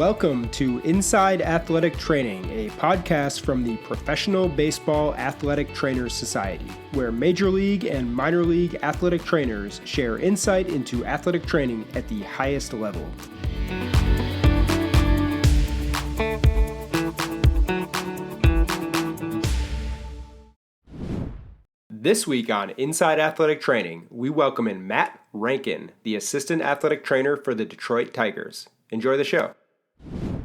Welcome to Inside Athletic Training, a podcast from the Professional Baseball Athletic Trainers Society, where Major League and Minor League athletic trainers share insight into athletic training at the highest level. This week on Inside Athletic Training, we welcome in Matt Rankin, the Assistant Athletic Trainer for the Detroit Tigers. Enjoy the show.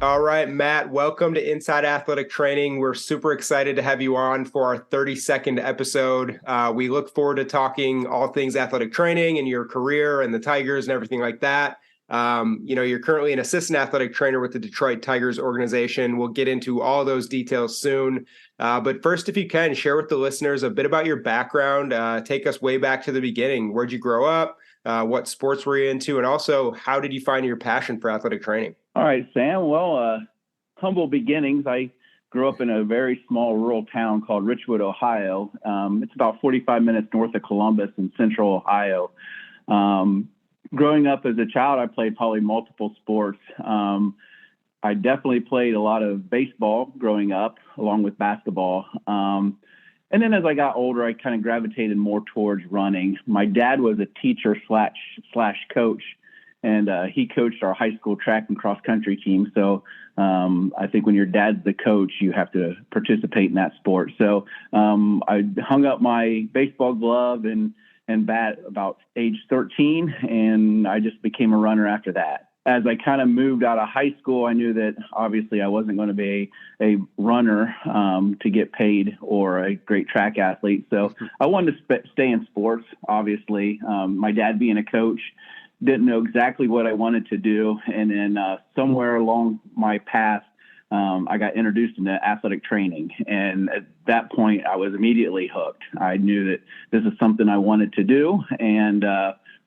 All right, Matt, welcome to Inside Athletic Training. We're super excited to have you on for our 32nd episode. We look forward to talking all things athletic training and your career and the Tigers and everything like that. You're currently an assistant athletic trainer with the Detroit Tigers organization. We'll get into all those details soon. But first, if you can, share with the listeners a bit about your background. Take us way back to the beginning. Where'd you grow up? What sports were you into? And also, how did you find your passion for athletic training? All right, Sam. Well, humble beginnings. I grew up in a very small rural town called Richwood, Ohio. It's about 45 minutes north of Columbus in central Ohio. Growing up as a child, I played probably multiple sports. I definitely played a lot of baseball growing up, along with basketball. And then as I got older, I kind of gravitated more towards running. My dad was a teacher slash coach, and he coached our high school track and cross country team. So I think when your dad's the coach, you have to participate in that sport. So I hung up my baseball glove and bat about age 13, and I just became a runner after that. As I kind of moved out of high school, I knew that obviously I wasn't going to be a runner to get paid or a great track athlete. So I wanted to stay in sports, obviously. My dad being a coach, didn't know exactly what I wanted to do. And then somewhere along my path, I got introduced into athletic training. And at that point, I was immediately hooked. I knew that this is something I wanted to do. And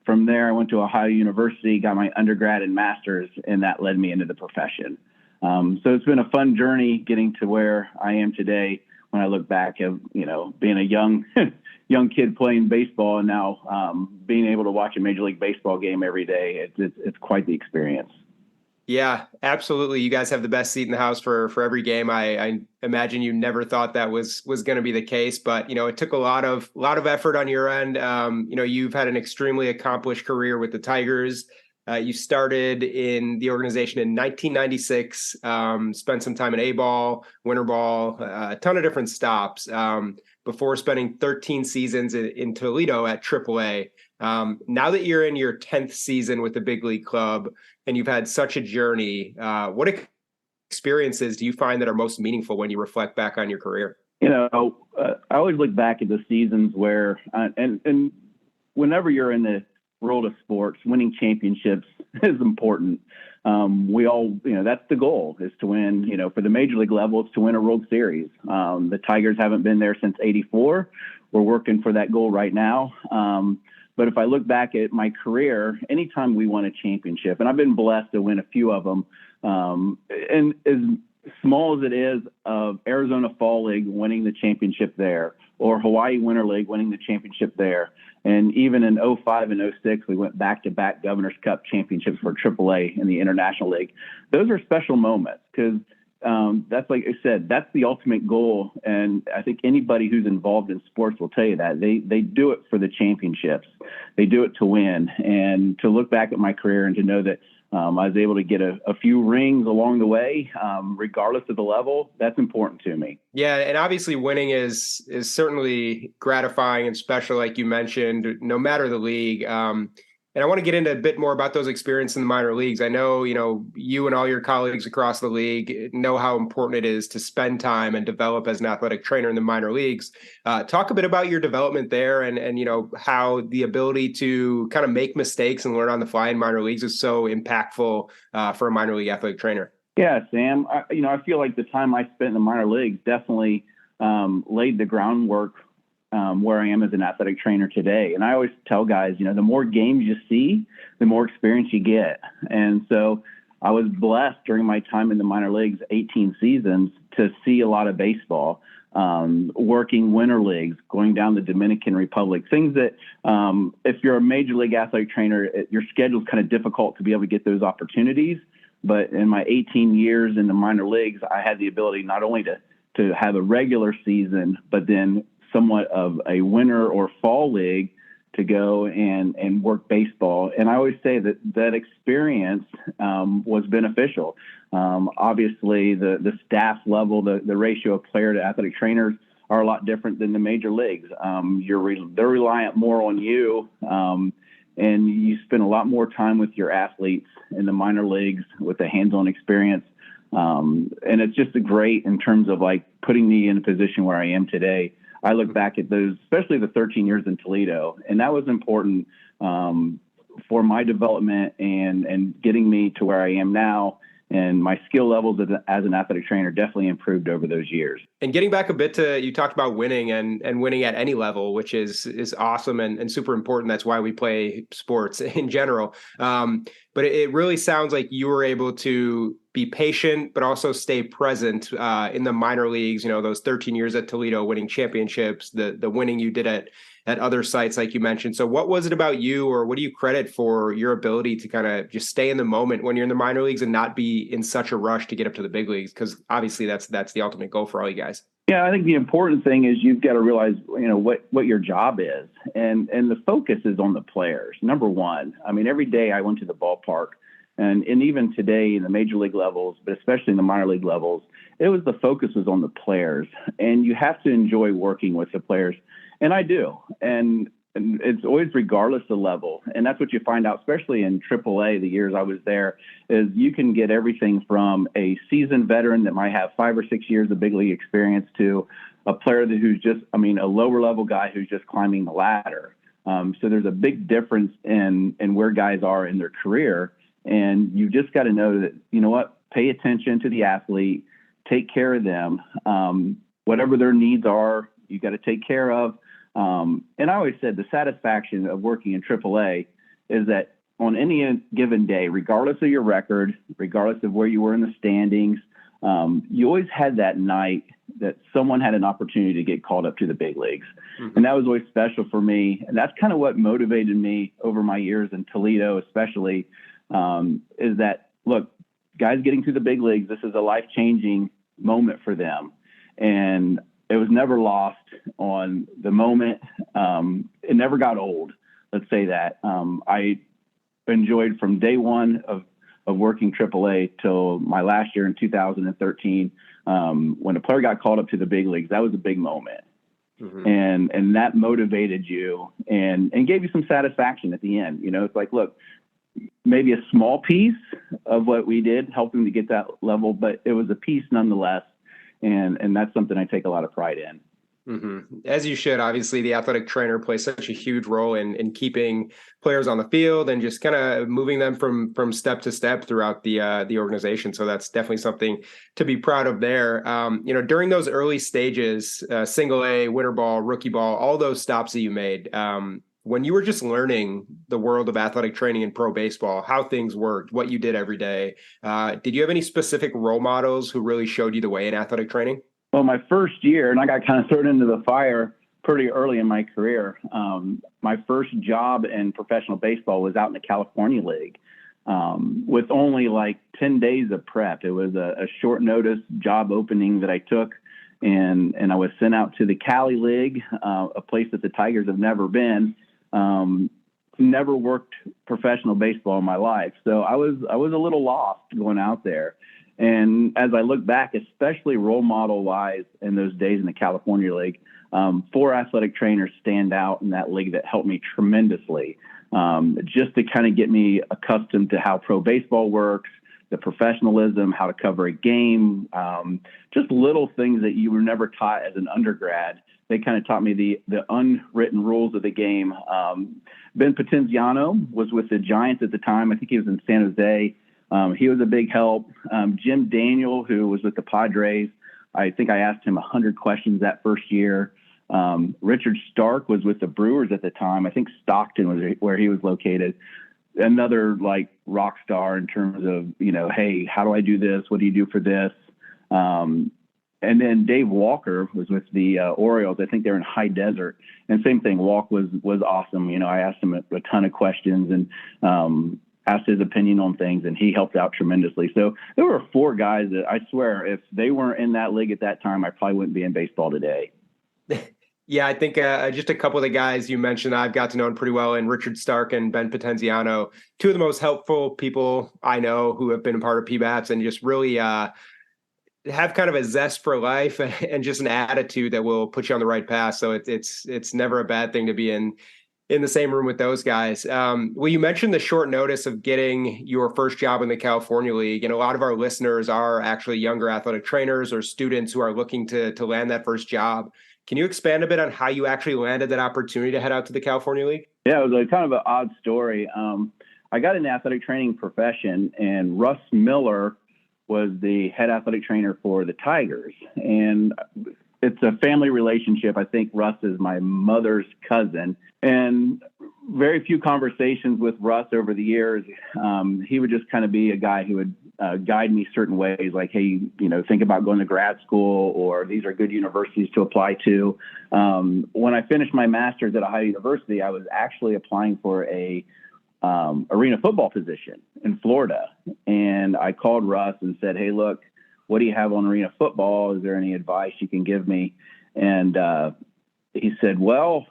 from there, I went to Ohio University, got my undergrad and master's, and that led me into the profession. So it's been a fun journey getting to where I am today. When I look back at, being a young kid playing baseball and now being able to watch a Major League Baseball game every day, it's quite the experience. Yeah, absolutely. You guys have the best seat in the house for every game. I imagine you never thought that was going to be the case, but it took a lot of effort on your end. You've had an extremely accomplished career with the Tigers. You started in the organization in 1996, spent some time in A-ball, winter ball, a ton of different stops before spending 13 seasons in Toledo at AAA. Now that you're in your 10th season with the big league club and you've had such a journey, what experiences do you find that are most meaningful when you reflect back on your career? I always look back at the seasons where, and whenever you're in the world of sports, winning championships is important. We all, that's the goal, is to win, for the major league level, it's to win a World Series. The Tigers haven't been there since '84. We're working for that goal right now. But if I look back at my career, anytime we won a championship, and I've been blessed to win a few of them, and as small as it is, of Arizona Fall League winning the championship there, or Hawaii Winter League winning the championship there, and even in '05 and '06, we went back-to-back Governor's Cup championships for AAA in the International League. Those are special moments because that's, like I said, that's the ultimate goal. And I think anybody who's involved in sports will tell you that they do it for the championships. They do it to win. And to look back at my career and to know that I was able to get a few rings along the way, regardless of the level, that's important to me. Yeah, and obviously winning is certainly gratifying and special, like you mentioned, no matter the league. And I want to get into a bit more about those experiences in the minor leagues. I know, you and all your colleagues across the league know how important it is to spend time and develop as an athletic trainer in the minor leagues. Talk a bit about your development there and how the ability to kind of make mistakes and learn on the fly in minor leagues is so impactful for a minor league athletic trainer. Yeah, Sam, I feel like the time I spent in the minor leagues definitely laid the groundwork where I am as an athletic trainer today. And I always tell guys, the more games you see, the more experience you get. And so I was blessed during my time in the minor leagues, 18 seasons, to see a lot of baseball, working winter leagues, going down the Dominican Republic, things that if you're a major league athletic trainer, your schedule is kind of difficult to be able to get those opportunities. But in my 18 years in the minor leagues, I had the ability not only to have a regular season, but then somewhat of a winter or fall league to go and work baseball. And I always say that experience was beneficial. Obviously, the staff level, the ratio of player to athletic trainers are a lot different than the major leagues. They're reliant more on you, and you spend a lot more time with your athletes in the minor leagues with the hands-on experience. And it's just great in terms of like putting me in a position where I am today. I look back at those, especially the 13 years in Toledo, and that was important for my development and getting me to where I am now. And my skill levels as an athletic trainer definitely improved over those years. And getting back a bit to, you talked about winning and winning at any level, which is awesome and super important. That's why we play sports in general. But it really sounds like you were able to be patient, but also stay present in the minor leagues, those 13 years at Toledo, winning championships, the winning you did at other sites, like you mentioned. So what was it about you, or what do you credit for your ability to kind of just stay in the moment when you're in the minor leagues and not be in such a rush to get up to the big leagues? Because obviously that's the ultimate goal for all you guys. Yeah, I think the important thing is you've got to realize, what your job is. And the focus is on the players. Number one, I mean, every day I went to the ballpark, and even today in the major league levels, but especially in the minor league levels, the focus was on the players. And you have to enjoy working with the players. And I do. And it's always regardless of level. And that's what you find out, especially in AAA, the years I was there, is you can get everything from a seasoned veteran that might have 5 or 6 years of big league experience to a player who's just, a lower level guy who's just climbing the ladder. So there's a big difference in where guys are in their career. And you just got to know that, pay attention to the athlete, take care of them. Whatever their needs are, you got to take care of. And I always said the satisfaction of working in AAA is that on any given day, regardless of your record, regardless of where you were in the standings, you always had that night that someone had an opportunity to get called up to the big leagues. Mm-hmm. And that was always special for me. And that's kind of what motivated me over my years in Toledo, especially, is that, look, guys getting to the big leagues, this is a life-changing moment for them. And it was never lost on the moment. It never got old. Let's say that. I enjoyed from day one of working AAA till my last year in 2013. When a player got called up to the big leagues, that was a big moment. Mm-hmm. And that motivated you and gave you some satisfaction at the end. It's like, look, maybe a small piece of what we did helped him to get that level, but it was a piece nonetheless. And that's something I take a lot of pride in. Mm-hmm. As you should. Obviously, the athletic trainer plays such a huge role in keeping players on the field and just kind of moving them from step to step throughout the organization. So that's definitely something to be proud of there. During those early stages, single A, winter ball, rookie ball, all those stops that you made, when you were just learning the world of athletic training in pro baseball, how things worked, what you did every day, did you have any specific role models who really showed you the way in athletic training? Well, my first year, and I got kind of thrown into the fire pretty early in my career. My first job in professional baseball was out in the California League with only like 10 days of prep. It was a short notice job opening that I took. And I was sent out to the Cali League, a place that the Tigers have never been. Never worked professional baseball in my life. So I was a little lost going out there. And as I look back, especially role model wise in those days in the California League, 4 athletic trainers stand out in that league that helped me tremendously, just to kind of get me accustomed to how pro baseball works, the professionalism, how to cover a game, just little things that you were never taught as an undergrad. They kind of taught me the unwritten rules of the game. Ben Potenziano was with the Giants at the time. I think he was in San Jose. He was a big help. Jim Daniel, who was with the Padres, I think I asked him 100 questions that first year. Richard Stark was with the Brewers at the time. I think Stockton was where he was located. Another like rock star in terms of, hey, how do I do this? What do you do for this? And then Dave Walker was with the Orioles. I think they're in High Desert. And same thing, Walk was awesome. I asked him a ton of questions. And asked his opinion on things, and he helped out tremendously. So there were 4 guys that I swear, if they weren't in that league at that time, I probably wouldn't be in baseball today. Yeah, I think just a couple of the guys you mentioned, I've got to know pretty well, and Richard Stark and Ben Potenziano, 2 of the most helpful people I know who have been a part of PBATs and just really have kind of a zest for life and just an attitude that will put you on the right path. So it's never a bad thing to be in the same room with those guys. Well, you mentioned the short notice of getting your first job in the California League, and a lot of our listeners are actually younger athletic trainers or students who are looking to land that first job. Can you expand a bit on how you actually landed that opportunity to head out to the California League? Yeah, it was kind of an odd story. I got an athletic training profession, and Russ Miller was the head athletic trainer for the Tigers. And it's a family relationship. I think Russ is my mother's cousin. And very few conversations with Russ over the years. He would just kind of be a guy who would guide me certain ways, like, hey, think about going to grad school, or these are good universities to apply to. When I finished my master's at Ohio University, I was actually applying for a arena football position in Florida. And I called Russ and said, hey, look, what do you have on arena football? Is there any advice you can give me? And he said, well,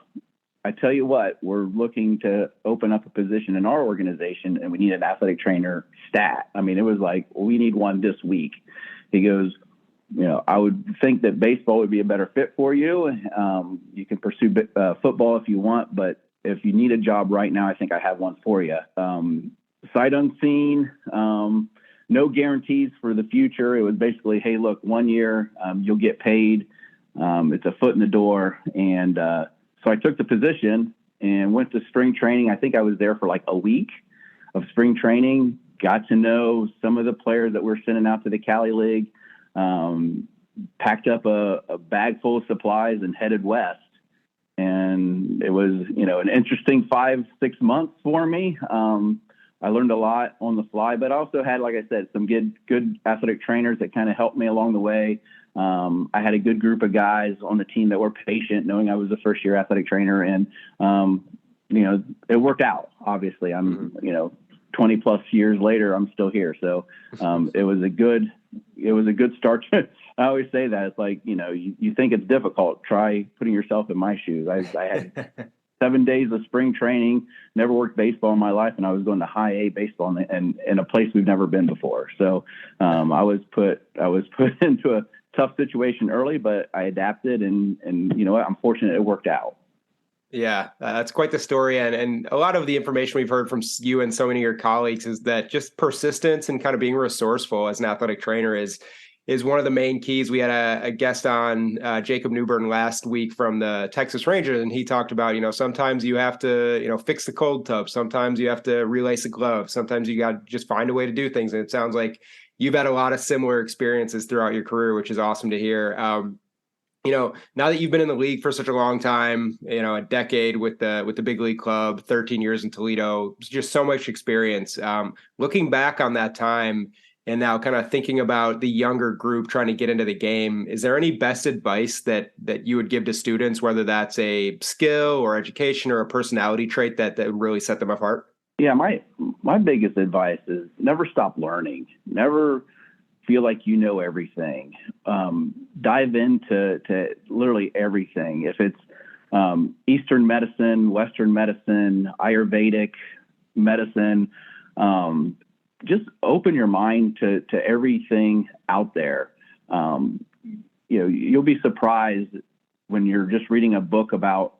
I tell you what, we're looking to open up a position in our organization, and we need an athletic trainer stat. I mean, it was like, we need one this week. He goes, I would think that baseball would be a better fit for you. You can pursue football if you want, but if you need a job right now, I think I have one for you. Sight unseen, no guarantees for the future. It was basically, hey, look, 1 year, you'll get paid. It's a foot in the door. And so I took the position and went to spring training. I think I was there for like a week of spring training, got to know some of the players that we're sending out to the Cali League, packed up a bag full of supplies and headed west. And it was, an interesting 5-6 months for me. I learned a lot on the fly, but I also had, like I said, some good athletic trainers that kind of helped me along the way. I had a good group of guys on the team that were patient, knowing I was a first-year athletic trainer, and it worked out. Obviously, I'm 20 plus years later, I'm still here. So it was a good start. I always say that it's like, you think it's difficult. Try putting yourself in my shoes. I had 7 days of spring training, never worked baseball in my life, and I was going to high A baseball and in a place we've never been before. So I was put into a tough situation early, but I adapted, and you know what? I'm fortunate it worked out. Yeah, that's quite the story. And a lot of the information we've heard from you and so many of your colleagues is that just persistence and kind of being resourceful as an athletic trainer is one of the main keys. We had a guest on, Jacob Newburn, last week from the Texas Rangers, and he talked about, sometimes you have to, fix the cold tub. Sometimes you have to relace a glove. Sometimes you got to just find a way to do things. And it sounds like you've had a lot of similar experiences throughout your career, which is awesome to hear. Now that you've been in the league for such a long time, a decade with the big league club, 13 years in Toledo, just so much experience. Looking back on that time and now kind of thinking about the younger group trying to get into the game, is there any best advice that you would give to students, whether that's a skill or education or a personality trait that would really set them apart? Yeah, my biggest advice is never stop learning. Never feel like you know everything. Dive into literally everything. If it's Eastern medicine, Western medicine, Ayurvedic medicine, just open your mind to everything out there. You'll be surprised when you're just reading a book about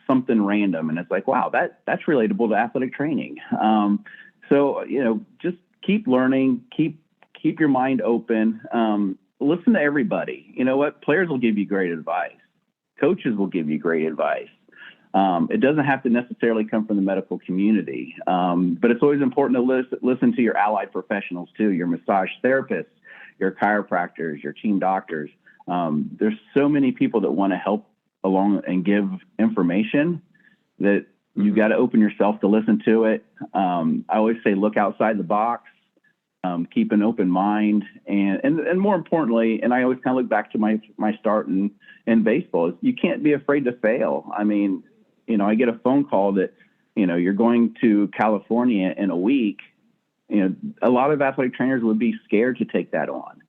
something random, and it's like, wow, that's relatable to athletic training. So just keep learning, keep your mind open. Listen to everybody. You know what? Players will give you great advice. Coaches will give you great advice. It doesn't have to necessarily come from the medical community, but it's always important to listen to your allied professionals too, your massage therapists, your chiropractors, your team doctors. There's so many people that want to help along and give information that you got to open yourself to listen to it. I always say, look outside the box. Keep an open mind, and more importantly, and I always kind of look back to my start in baseball, is you can't be afraid to fail. I mean, I get a phone call that, you're going to California in a week, a lot of athletic trainers would be scared to take that on.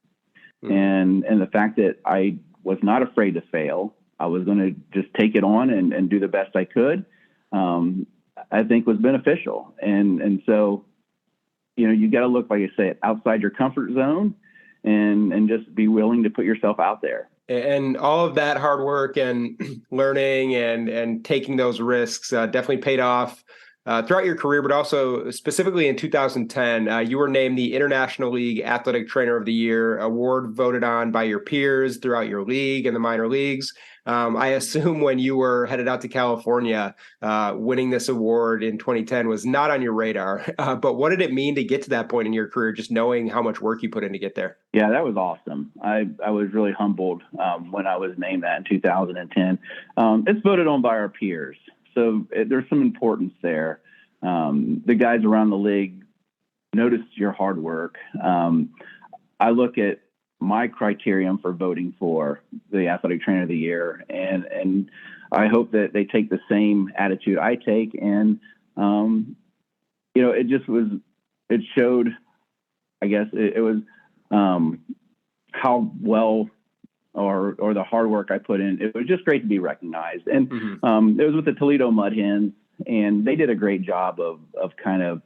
And the fact that I was not afraid to fail, I was going to just take it on and do the best I could, I think was beneficial. And so, you got to look, like I said, outside your comfort zone and just be willing to put yourself out there. And all of that hard work and learning and taking those risks definitely paid off throughout your career, but also specifically in 2010, you were named the International League Athletic Trainer of the Year award, voted on by your peers throughout your league and the minor leagues. I assume when you were headed out to California, winning this award in 2010 was not on your radar. But what did it mean to get to that point in your career, just knowing how much work you put in to get there? Yeah, that was awesome. I was really humbled when I was named that in 2010. It's voted on by our peers. So there's some importance there. The guys around the league notice your hard work. I look at my criterion for voting for the Athletic Trainer of the Year, and I hope that they take the same attitude I take. And it showed, I guess it was how well or the hard work I put in. It was just great to be recognized. And it was with the Toledo Mud Hens, and they did a great job of kind of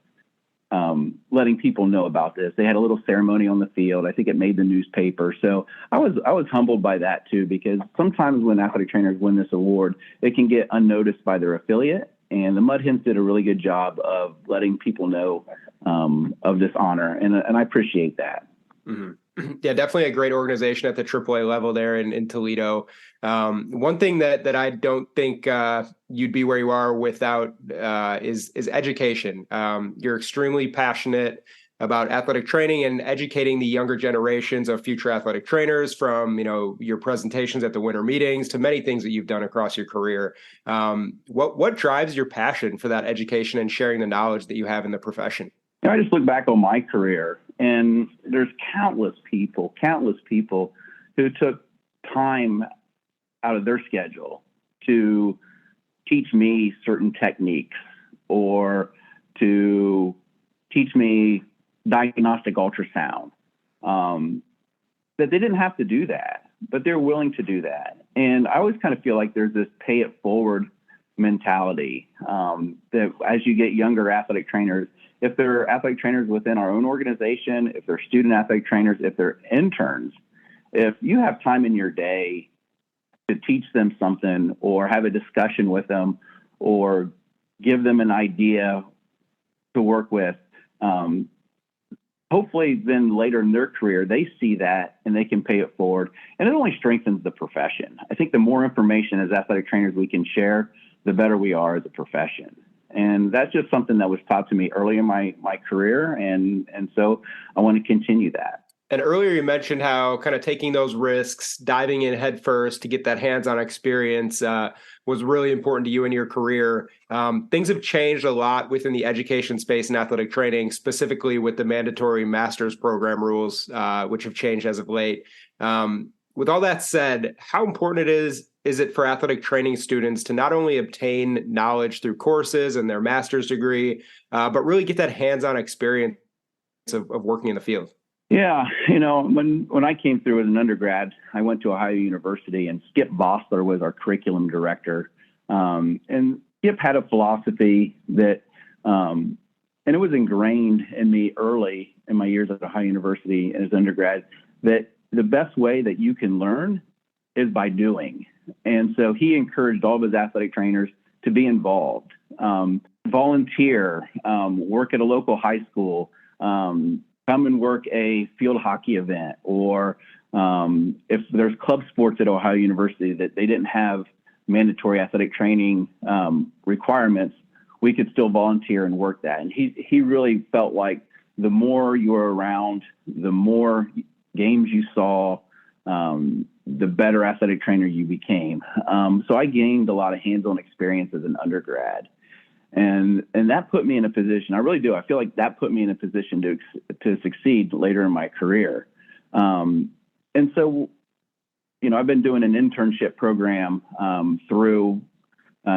letting people know about this. They had a little ceremony on the field. I think it made the newspaper. So I was humbled by that too, because sometimes when athletic trainers win this award, it can get unnoticed by their affiliate. And the Mud Hens did a really good job of letting people know of this honor. And I appreciate that. Mm-hmm. Yeah, definitely a great organization at the AAA level there in Toledo. One thing that I don't think you'd be where you are without is education. You're extremely passionate about athletic training and educating the younger generations of future athletic trainers, from your presentations at the winter meetings to many things that you've done across your career. What drives your passion for that education and sharing the knowledge that you have in the profession? I just look back on my career, and there's countless people who took time out of their schedule to teach me certain techniques or to teach me diagnostic ultrasound, that they didn't have to do that, but they're willing to do that. And I always kind of feel like there's this pay it forward mentality, that as you get younger athletic trainers, if they're athletic trainers within our own organization, if they're student athletic trainers, if they're interns, if you have time in your day to teach them something or have a discussion with them or give them an idea to work with, hopefully then later in their career, they see that and they can pay it forward. And it only strengthens the profession. I think the more information as athletic trainers we can share, the better we are as a profession. And that's just something that was taught to me early in my career. And so I want to continue that. And earlier you mentioned how kind of taking those risks, diving in head first to get that hands-on experience was really important to you in your career. Things have changed a lot within the education space and athletic training, specifically with the mandatory master's program rules, which have changed as of late. With all that said, how important is it for athletic training students to not only obtain knowledge through courses and their master's degree, but really get that hands-on experience of working in the field? Yeah, when I came through as an undergrad, I went to Ohio University, and Skip Bossler was our curriculum director. And Skip had a philosophy that, and it was ingrained in me early in my years at Ohio University as undergrad, that the best way that you can learn is by doing. And so he encouraged all of his athletic trainers to be involved, volunteer, work at a local high school, come and work a field hockey event, or if there's club sports at Ohio University that they didn't have mandatory athletic training requirements, we could still volunteer and work that. And he really felt like the more you were around, the more games you saw, the better athletic trainer you became. So I gained a lot of hands-on experience as an undergrad. And that put me in a position, I really do. I feel like that put me in a position to succeed later in my career. And so, I've been doing an internship program through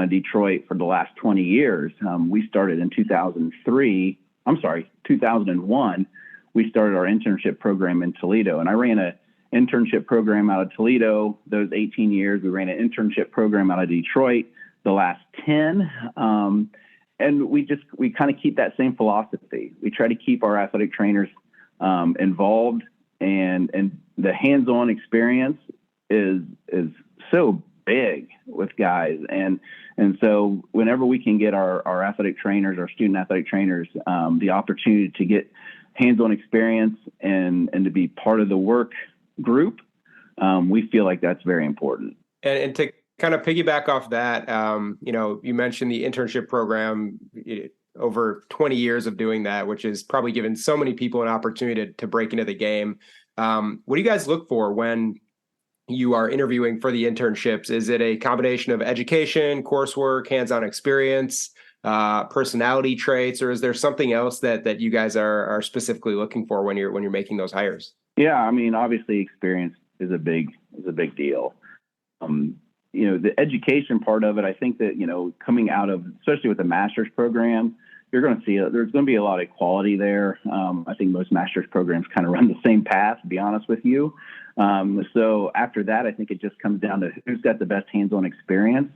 Detroit for the last 20 years. We started in 2003 2001, we started our internship program in Toledo. And I ran an internship program out of Toledo those 18 years. We ran an internship program out of Detroit the last 10. And we kind of keep that same philosophy. We try to keep our athletic trainers involved, and the hands-on experience is so big with guys. And so whenever we can get our athletic trainers, our student athletic trainers, the opportunity to get hands-on experience and to be part of the work group, we feel like that's very important. And to kind of piggyback off that, you mentioned the internship program, over 20 years of doing that, which has probably given so many people an opportunity to break into the game. What do you guys look for when you are interviewing for the internships? Is it a combination of education, coursework, hands-on experience, personality traits, or is there something else that you guys are specifically looking for when you're making those hires? Yeah, I mean, obviously experience is a big deal. The education part of it, I think that, coming out of, especially with the master's program, you're going to see there's going to be a lot of quality there. I think most master's programs kind of run the same path, to be honest with you. So after that, I think it just comes down to who's got the best hands-on experience.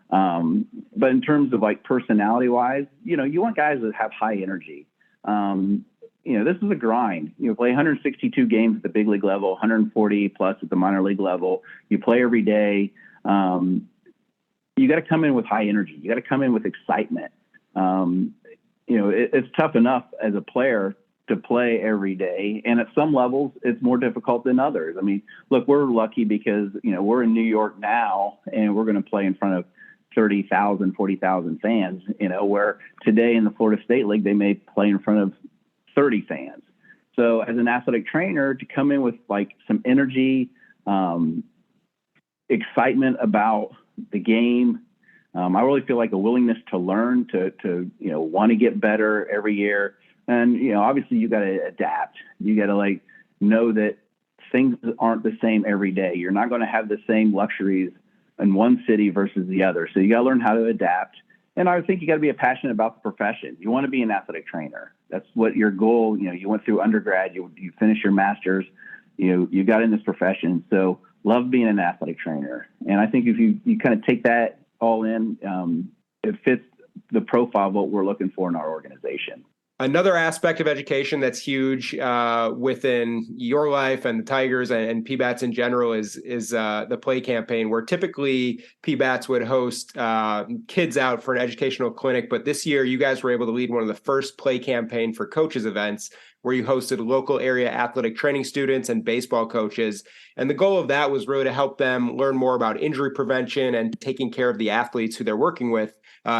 But in terms of like personality wise, you want guys that have high energy. This is a grind. You play 162 games at the big league level, 140 plus at the minor league level. You play every day. You got to come in with high energy. You got to come in with excitement. It's tough enough as a player to play every day. And at some levels, it's more difficult than others. I mean, look, we're lucky because, we're in New York now and we're going to play in front of 30,000, 40,000 fans, where today in the Florida State League, they may play in front of 30 fans. So as an athletic trainer, to come in with like some energy, excitement about the game, I really feel like a willingness to learn, to want to get better every year. And, obviously you got to adapt. You got to know that things aren't the same every day. You're not going to have the same luxuries in one city versus the other. So you got to learn how to adapt. And I think you got to be passionate about the profession. You want to be an athletic trainer. That's what your goal, you went through undergrad, you finished your master's, you got in this profession. So love being an athletic trainer. And I think if you kind of take that all in, it fits the profile of what we're looking for in our organization. Another aspect of education that's huge within your life and the Tigers and PBATS in general is the play campaign, where typically PBATS would host kids out for an educational clinic. But this year, you guys were able to lead one of the first play campaign for coaches events, where you hosted local area athletic training students and baseball coaches. And the goal of that was really to help them learn more about injury prevention and taking care of the athletes who they're working with.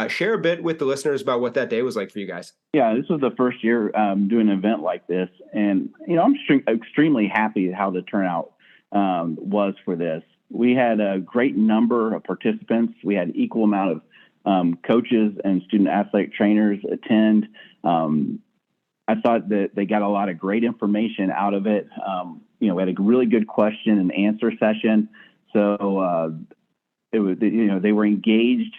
Share a bit with the listeners about what that day was like for you guys. Yeah, this was the first year doing an event like this. And, I'm extremely happy how the turnout was for this. We had a great number of participants. We had equal amount of coaches and student athletic trainers attend. I thought that they got a lot of great information out of it. We had a really good question and answer session. So it was, they were engaged.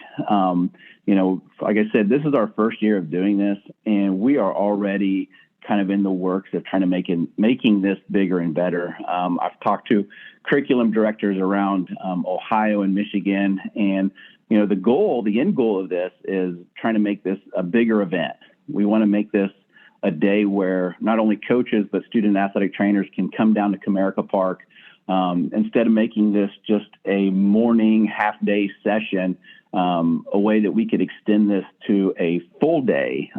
Like I said, this is our first year of doing this, and we are already kind of in the works of trying to making this bigger and better. I've talked to curriculum directors around Ohio and Michigan, and the end goal of this is trying to make this a bigger event. We want to make this a day where not only coaches but student athletic trainers can come down to Comerica Park. Instead of making this just a morning half-day session, a way that we could extend this to a full day.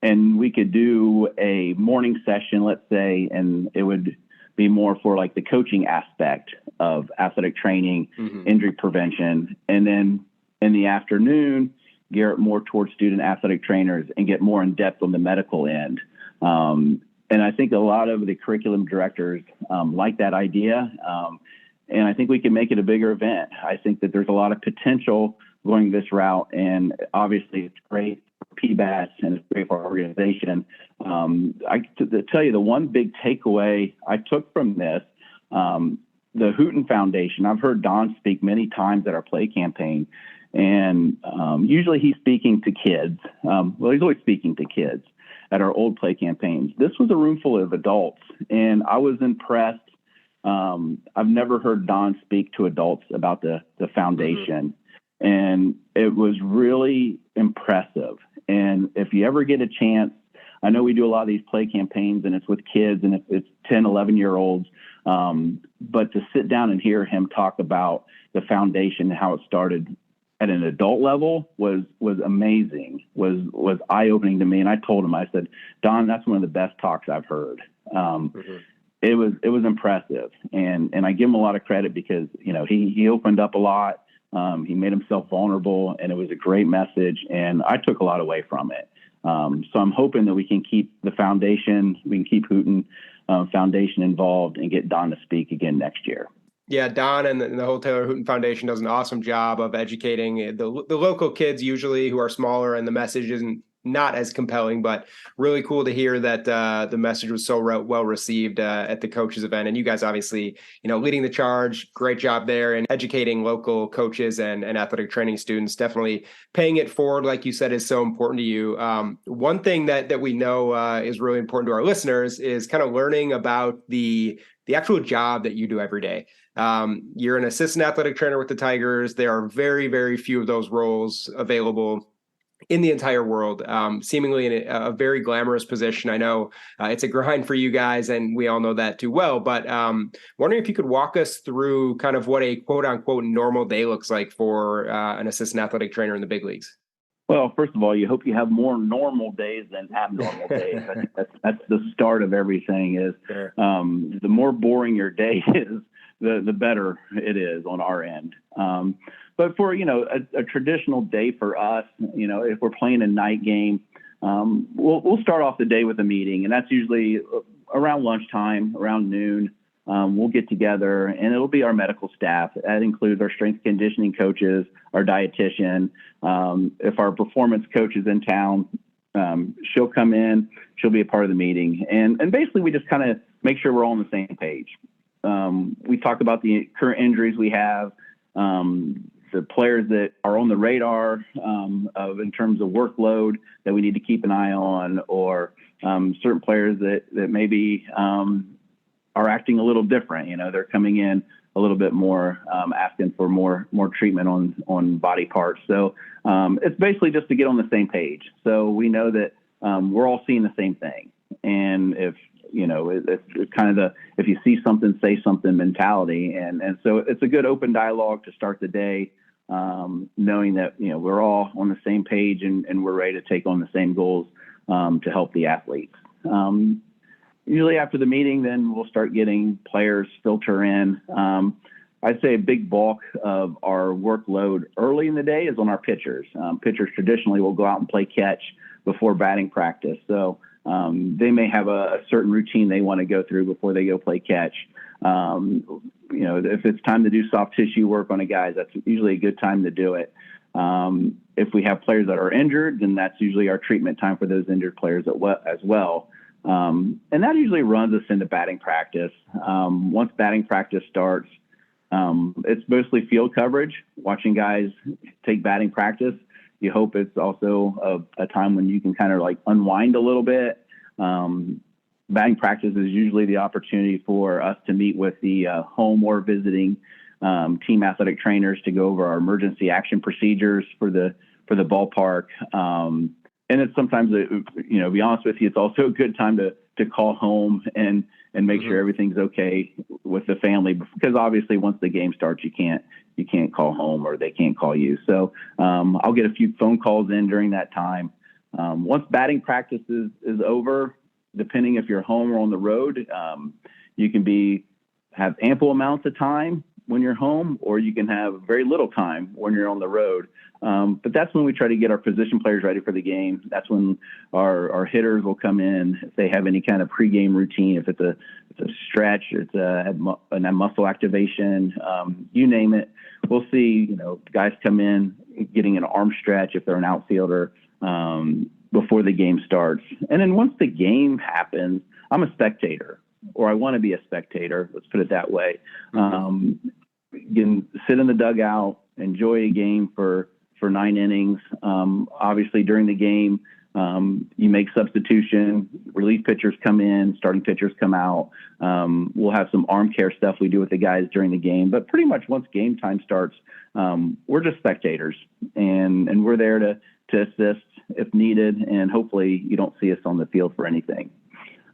And we could do a morning session, let's say, and it would be more for like the coaching aspect of athletic training, injury prevention. And then in the afternoon, gear it more towards student athletic trainers and get more in depth on the medical end. And I think a lot of the curriculum directors like that idea. And I think we can make it a bigger event. I think that there's a lot of potential going this route. And obviously it's great for PBATS and it's great for our organization. To tell you the one big takeaway I took from this, the Hooten Foundation, I've heard Don speak many times at our play campaign. And usually he's speaking to kids. He's always speaking to kids at our old play campaigns. This was a room full of adults, and I was impressed. I've never heard Don speak to adults about the foundation, and it was really impressive. And if you ever get a chance, I know we do a lot of these play campaigns, and it's with kids, and it's 10, 11-year-olds. But to sit down and hear him talk about the foundation, how it started at an adult level was amazing, was eye-opening to me. And I told him, I said, Don, that's one of the best talks I've heard. It was impressive. And I give him a lot of credit because, he opened up a lot. He made himself vulnerable, and it was a great message. And I took a lot away from it. So I'm hoping that we can keep the foundation, we can keep Hooten Foundation involved and get Don to speak again next year. Yeah, Don and the whole Taylor Hooten Foundation does an awesome job of educating the local kids usually who are smaller, and the message isn't not as compelling, but really cool to hear that the message was so well received at the coaches event. And you guys obviously, leading the charge, great job there, and educating local coaches and athletic training students, definitely paying it forward, like you said, is so important to you. One thing that we know is really important to our listeners is kind of learning about the actual job that you do every day. You're an assistant athletic trainer with the Tigers. There are very, very few of those roles available in the entire world, seemingly in a very glamorous position. I know it's a grind for you guys, and we all know that too well, but wondering if you could walk us through kind of what a quote unquote normal day looks like for an assistant athletic trainer in the big leagues. Well, first of all, you hope you have more normal days than abnormal days. I think that's the start of everything is the more boring your day is, the better it is on our end. But for, a traditional day for us, if we're playing a night game, we'll start off the day with a meeting, and that's usually around lunchtime, around noon. We'll get together, and it'll be our medical staff. That includes our strength conditioning coaches, our dietitian. If our performance coach is in town, she'll come in, she'll be a part of the meeting. And basically we just kind of make sure we're all on the same page. We talk about the current injuries we have, the players that are on the radar in terms of workload that we need to keep an eye on, or certain players that maybe are acting a little different. They're coming in a little bit more, asking for more treatment on body parts. So it's basically just to get on the same page. So we know that we're all seeing the same thing. And if, it's kind of if you see something, say something mentality. And so it's a good open dialogue to start the day, knowing that, we're all on the same page and we're ready to take on the same goals to help the athletes. Usually after the meeting, then we'll start getting players filter in. I'd say a big bulk of our workload early in the day is on our pitchers. Pitchers traditionally will go out and play catch before batting practice. So they may have a certain routine they want to go through before they go play catch. If it's time to do soft tissue work on a guy, that's usually a good time to do it. If we have players that are injured, then that's usually our treatment time for those injured players as well. And that usually runs us into batting practice. Once batting practice starts, it's mostly field coverage, watching guys take batting practice. You hope it's also a time when you can kind of like unwind a little bit. Batting practice is usually the opportunity for us to meet with the home or visiting team athletic trainers to go over our emergency action procedures for the ballpark. And it's sometimes, to be honest with you, it's also a good time to call home and make sure everything's okay with the family, because obviously once the game starts, you can't call home or they can't call you. So I'll get a few phone calls in during that time. Once batting practice is over, depending if you're home or on the road, you can have ample amounts of time when you're home, or you can have very little time when you're on the road. But that's when we try to get our position players ready for the game. That's when our hitters will come in if they have any kind of pregame routine, if it's a stretch, it's a muscle activation, you name it. We'll see, guys come in getting an arm stretch if they're an outfielder before the game starts. And then once the game happens, I'm a spectator, or I want to be a spectator. Let's put it that way. You can sit in the dugout, enjoy a game for for 9 innings. Obviously, during the game, you make substitution, relief pitchers come in, starting pitchers come out. We'll have some arm care stuff we do with the guys during the game. But pretty much once game time starts, we're just spectators, and we're there to assist if needed. And hopefully you don't see us on the field for anything.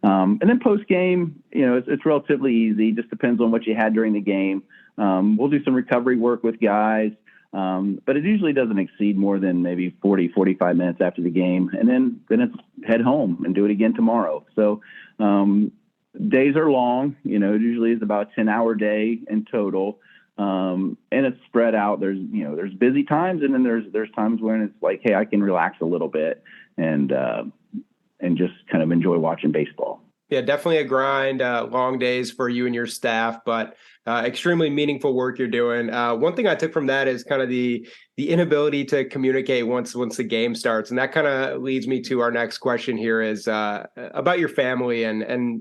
And then post game, it's relatively easy. Just depends on what you had during the game. We'll do some recovery work with guys. But it usually doesn't exceed more than maybe 40, 45 minutes after the game. And then it's head home and do it again tomorrow. So days are long. It usually is about a 10-hour day in total. And it's spread out. There's busy times, and then there's times when it's like, hey, I can relax a little bit and just kind of enjoy watching baseball. Yeah, definitely a grind, long days for you and your staff, but extremely meaningful work you're doing. One thing I took from that is kind of the inability to communicate once the game starts. And that kind of leads me to our next question here is about your family and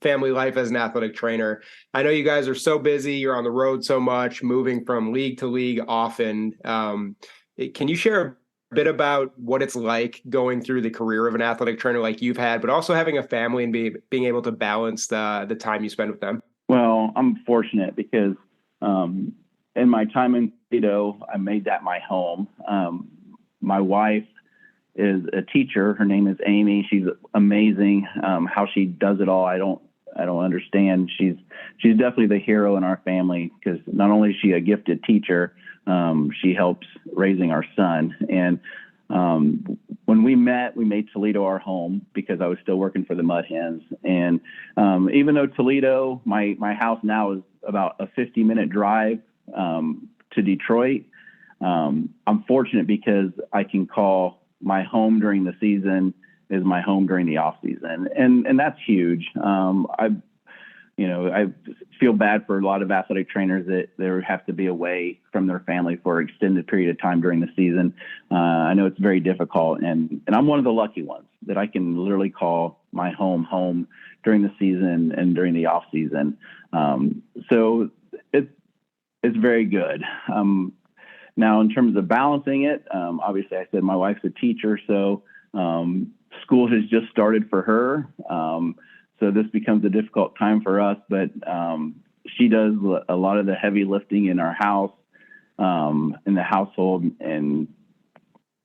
family life as an athletic trainer. I know you guys are so busy. You're on the road so much, moving from league to league often. Can you share a bit about what it's like going through the career of an athletic trainer like you've had, but also having a family and being able to balance the time you spend with them? Well, I'm fortunate because in my time in Toledo, I made that my home. My wife is a teacher. Her name is Amy. She's amazing. How she does it all, I don't understand. She's definitely the hero in our family because not only is she a gifted teacher, she helps raising our son. And when we met, we made Toledo our home because I was still working for the Mud Hens. And even though Toledo, my house now is about a 50-minute drive to Detroit, I'm fortunate because I can call my home during the season is my home during the off season. And that's huge. I feel bad for a lot of athletic trainers that they have to be away from their family for an extended period of time during the season. I know it's very difficult, and I'm one of the lucky ones that I can literally call my home during the season and during the off season. So it's very good. Now, in terms of balancing it, obviously I said my wife's a teacher, so school has just started for her. So this becomes a difficult time for us, but she does a lot of the heavy lifting in our house, in the household, and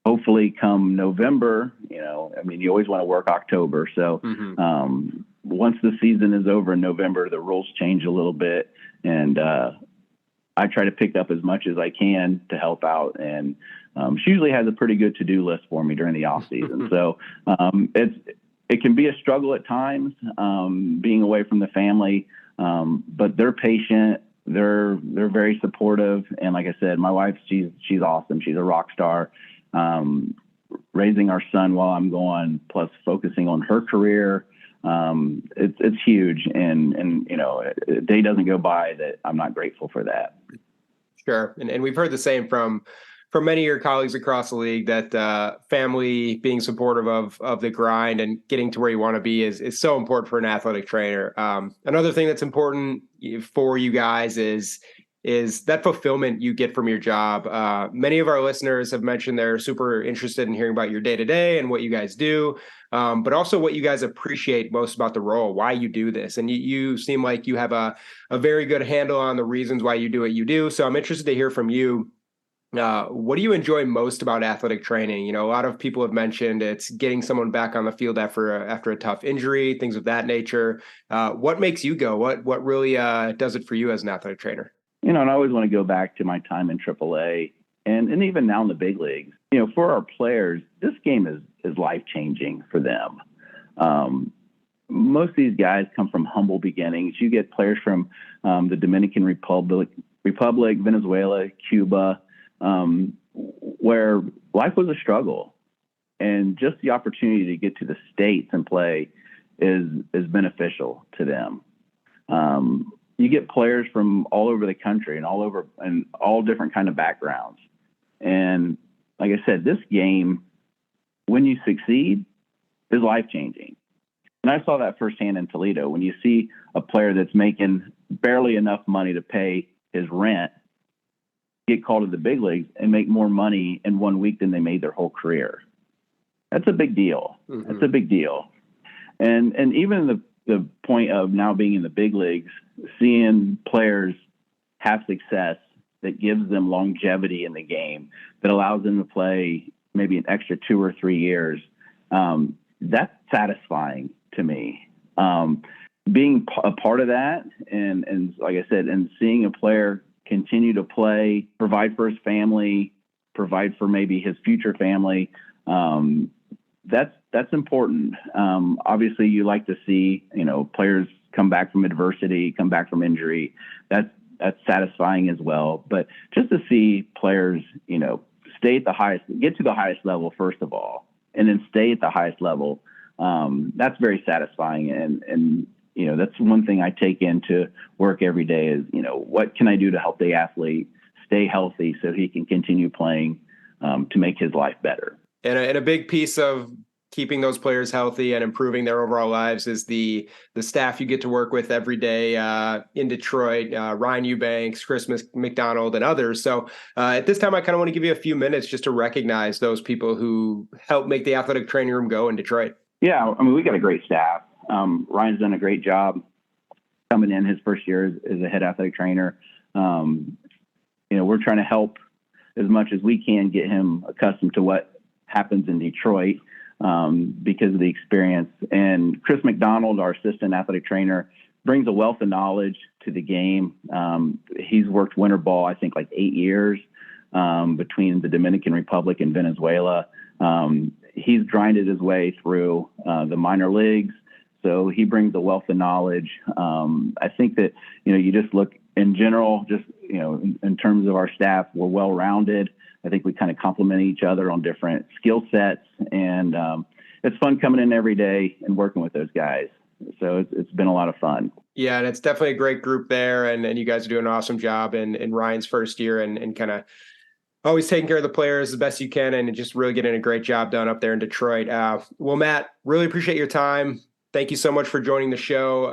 hopefully come November, you always want to work October. So once the season is over in November, the rules change a little bit, and I try to pick up as much as I can to help out. And she usually has a pretty good to-do list for me during the off season. So it can be a struggle at times, being away from the family, but they're patient. They're very supportive. And like I said, my wife, she's awesome. She's a rock star. Raising our son while I'm gone, plus focusing on her career, it's huge. And a day doesn't go by that I'm not grateful for that. Sure. And we've heard the same from many of your colleagues across the league that family being supportive of the grind and getting to where you want to be is so important for an athletic trainer. Another thing that's important for you guys is that fulfillment you get from your job. Many of our listeners have mentioned they're super interested in hearing about your day-to-day and what you guys do, but also what you guys appreciate most about the role, why you do this. And you seem like you have a very good handle on the reasons why you do what you do. So I'm interested to hear from you. What do you enjoy most about athletic training? A lot of people have mentioned it's getting someone back on the field after a tough injury, things of that nature. What makes you go? What really does it for you as an athletic trainer? And I always want to go back to my time in AAA and even now in the big leagues. For our players, this game is life-changing for them. Most of these guys come from humble beginnings. You get players from the Dominican Republic, Venezuela, Cuba, where life was a struggle, and just the opportunity to get to the States and play is beneficial to them. You get players from all over the country and all different kind of backgrounds. And like I said, this game, when you succeed, is life-changing. And I saw that firsthand in Toledo. When you see a player that's making barely enough money to pay his rent, get called to the big leagues and make more money in 1 week than they made their whole career. That's a big deal. Mm-hmm. That's a big deal. And even the point of now being in the big leagues, seeing players have success that gives them longevity in the game, that allows them to play maybe an extra 2 or 3 years, that's satisfying to me. Being a part of that, and like I said, and seeing a player continue to play, provide for his family, provide for maybe his future family, that's important. Obviously, you like to see players come back from adversity, come back from injury. That's satisfying as well. But just to see players, stay at the highest, get to the highest level first of all, and then stay at the highest level. That's very satisfying. And that's one thing I take into work every day is, what can I do to help the athlete stay healthy so he can continue playing to make his life better. And a big piece of keeping those players healthy and improving their overall lives is the staff you get to work with every day in Detroit, Ryan Eubanks, Chris McDonald, and others. So at this time, I kind of want to give you a few minutes just to recognize those people who help make the athletic training room go in Detroit. Yeah, I mean, we got a great staff. Ryan's done a great job coming in his first year as a head athletic trainer. We're trying to help as much as we can get him accustomed to what happens in Detroit because of the experience. And Chris McDonald, our assistant athletic trainer, brings a wealth of knowledge to the game. He's worked winter ball, I think, like 8 years between the Dominican Republic and Venezuela. He's grinded his way through the minor leagues. So he brings a wealth of knowledge. I think that, you just look in general, just, in terms of our staff, we're well-rounded. I think we kind of complement each other on different skill sets. And it's fun coming in every day and working with those guys. So it's been a lot of fun. Yeah, and it's definitely a great group there. And you guys are doing an awesome job in Ryan's first year and kind of always taking care of the players the best you can and just really getting a great job done up there in Detroit. Well, Matt, really appreciate your time. Thank you so much for joining the show.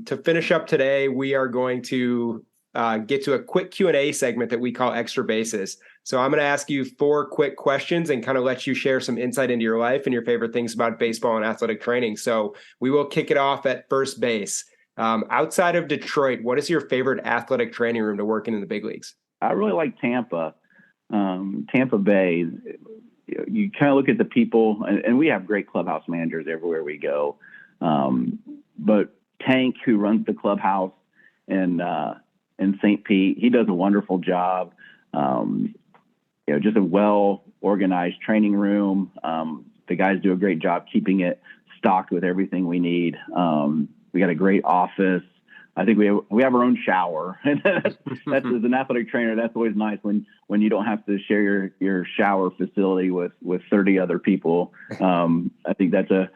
To finish up today, we are going to get to a quick Q&A segment that we call Extra Bases. So I'm going to ask you 4 quick questions and kind of let you share some insight into your life and your favorite things about baseball and athletic training. So we will kick it off at first base. Outside of Detroit, what is your favorite athletic training room to work in the big leagues? I really like Tampa. Tampa Bay. You kind of look at the people, and we have great clubhouse managers everywhere we go. But Tank, who runs the clubhouse in St. Pete, he does a wonderful job. Just a well-organized training room. The guys do a great job keeping it stocked with everything we need. We got a great office. I think we have our own shower. that's as an athletic trainer, that's always nice when you don't have to share your shower facility with 30 other people. I think that's a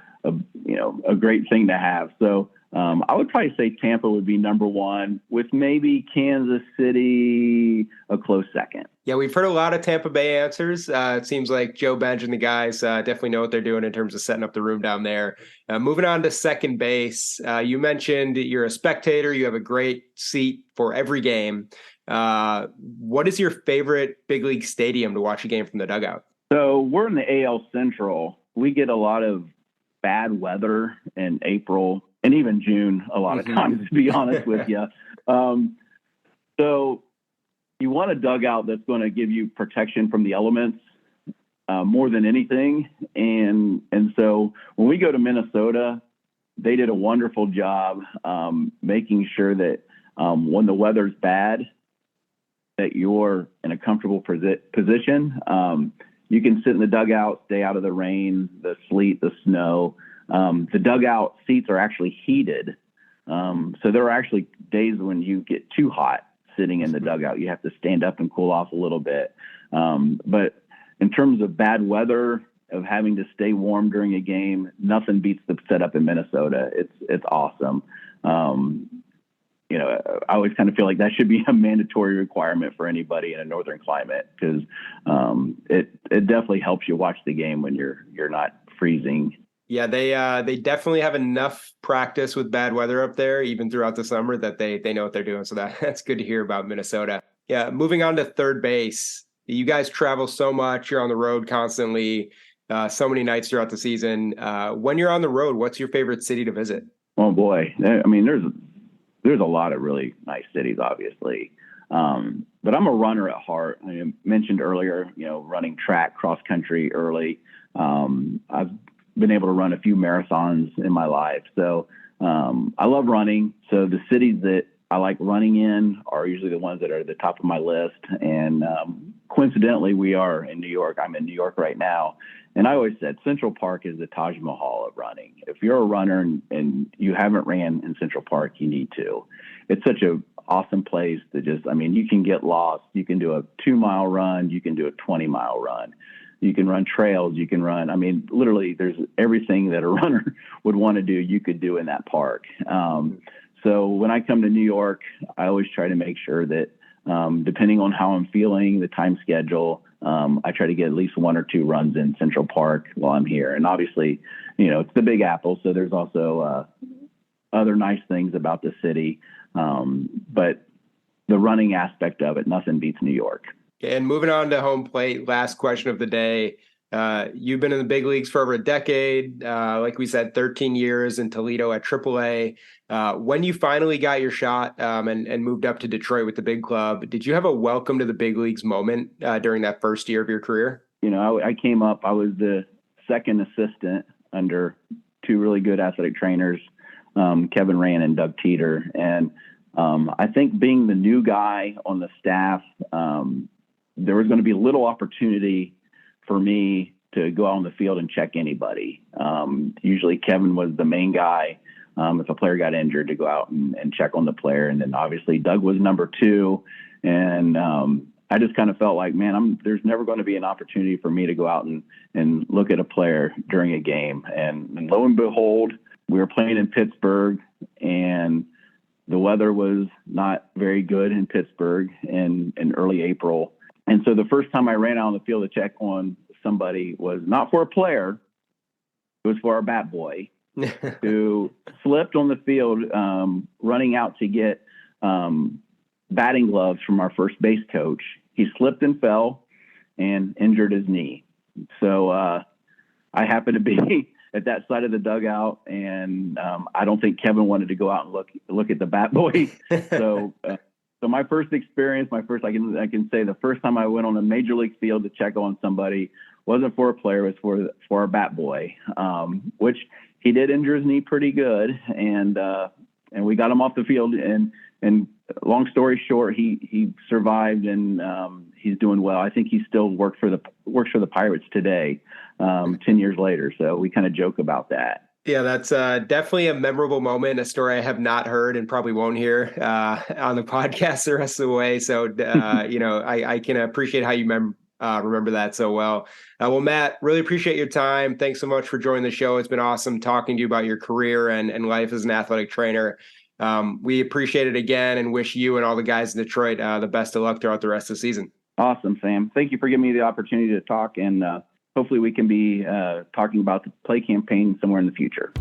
great thing to have. So I would probably say Tampa would be number 1, with maybe Kansas City a close second. Yeah, we've heard a lot of Tampa Bay answers. It seems like Joe Benj and the guys definitely know what they're doing in terms of setting up the room down there. Moving on to second base, you mentioned you're a spectator. You have a great seat for every game. What is your favorite big league stadium to watch a game from the dugout? So we're in the AL Central. We get a lot of bad weather in April and even June a lot of times, to be honest with you. So you want a dugout that's going to give you protection from the elements more than anything. And so when we go to Minnesota, they did a wonderful job making sure that when the weather's bad, that you're in a comfortable position. You can sit in the dugout, stay out of the rain, the sleet, the snow. The dugout seats are actually heated. So there are actually days when you get too hot sitting in the dugout. You have to stand up and cool off a little bit. But in terms of bad weather, of having to stay warm during a game, nothing beats the setup in Minnesota. It's awesome. I always kind of feel like that should be a mandatory requirement for anybody in a northern climate, because it definitely helps you watch the game when you're not freezing. Yeah, they definitely have enough practice with bad weather up there, even throughout the summer, that they know what they're doing. So that's good to hear about Minnesota. Yeah, moving on to third base. You guys travel so much. You're on the road constantly, so many nights throughout the season. When you're on the road, what's your favorite city to visit? Oh boy, I mean, there's a lot of really nice cities, obviously, but I'm a runner at heart. I mentioned earlier, running track, cross country early. I've been able to run a few marathons in my life, so I love running. So the cities that I like running in are usually the ones that are at the top of my list. And coincidentally, we are in New York. I'm in New York right now. And I always said Central Park is the Taj Mahal of running. If you're a runner and you haven't ran in Central Park, you need to. It's such an awesome place to you can get lost. You can do a 2-mile run. You can do a 20-mile run. You can run trails. You can run. Literally, there's everything that a runner would want to do, you could do in that park. So when I come to New York, I always try to make sure that depending on how I'm feeling, the time schedule, I try to get at least 1 or 2 runs in Central Park while I'm here. And obviously, it's the Big Apple, so there's also other nice things about the city. But the running aspect of it, nothing beats New York. And moving on to home plate, last question of the day. You've been in the big leagues for over a decade. Like we said, 13 years in Toledo at AAA. When you finally got your shot and moved up to Detroit with the big club, did you have a welcome to the big leagues moment during that first year of your career? I came up, I was the second assistant under 2 really good athletic trainers, Kevin Rand and Doug Teeter. And I think being the new guy on the staff, there was going to be little opportunity for me to go out on the field and check anybody. Usually Kevin was the main guy. If a player got injured, to go out and check on the player. And then obviously Doug was number 2. And I just kind of felt like, man, there's never going to be an opportunity for me to go out and look at a player during a game. And lo and behold, we were playing in Pittsburgh, and the weather was not very good in Pittsburgh in early April. And so the first time I ran out on the field to check on somebody was not for a player. It was for our bat boy who slipped on the field, running out to get batting gloves from our first base coach. He slipped and fell and injured his knee. So I happened to be at that side of the dugout, and I don't think Kevin wanted to go out and look at the bat boy. So my first experience, I can say the first time I went on a major league field to check on somebody wasn't for a player, it was for a bat boy, which he did injure his knee pretty good, and we got him off the field. And long story short, he survived, and he's doing well. I think he still works for the Pirates today, 10 years later. So we kind of joke about that. Yeah, that's definitely a memorable moment, a story I have not heard and probably won't hear on the podcast the rest of the way. So, I can appreciate how you remember that so well. Well, Matt, really appreciate your time. Thanks so much for joining the show. It's been awesome talking to you about your career and life as an athletic trainer. We appreciate it again and wish you and all the guys in Detroit the best of luck throughout the rest of the season. Awesome, Sam. Thank you for giving me the opportunity to talk, and hopefully we can be talking about the play campaign somewhere in the future.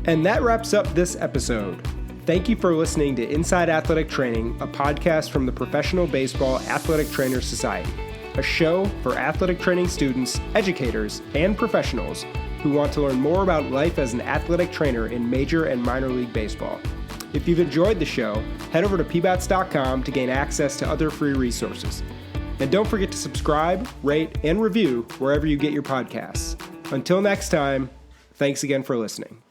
And that wraps up this episode. Thank you for listening to Inside Athletic Training, a podcast from the Professional Baseball Athletic Trainers Society, a show for athletic training students, educators, and professionals who want to learn more about life as an athletic trainer in major and minor league baseball. If you've enjoyed the show, head over to pbats.com to gain access to other free resources. And don't forget to subscribe, rate, and review wherever you get your podcasts. Until next time, thanks again for listening.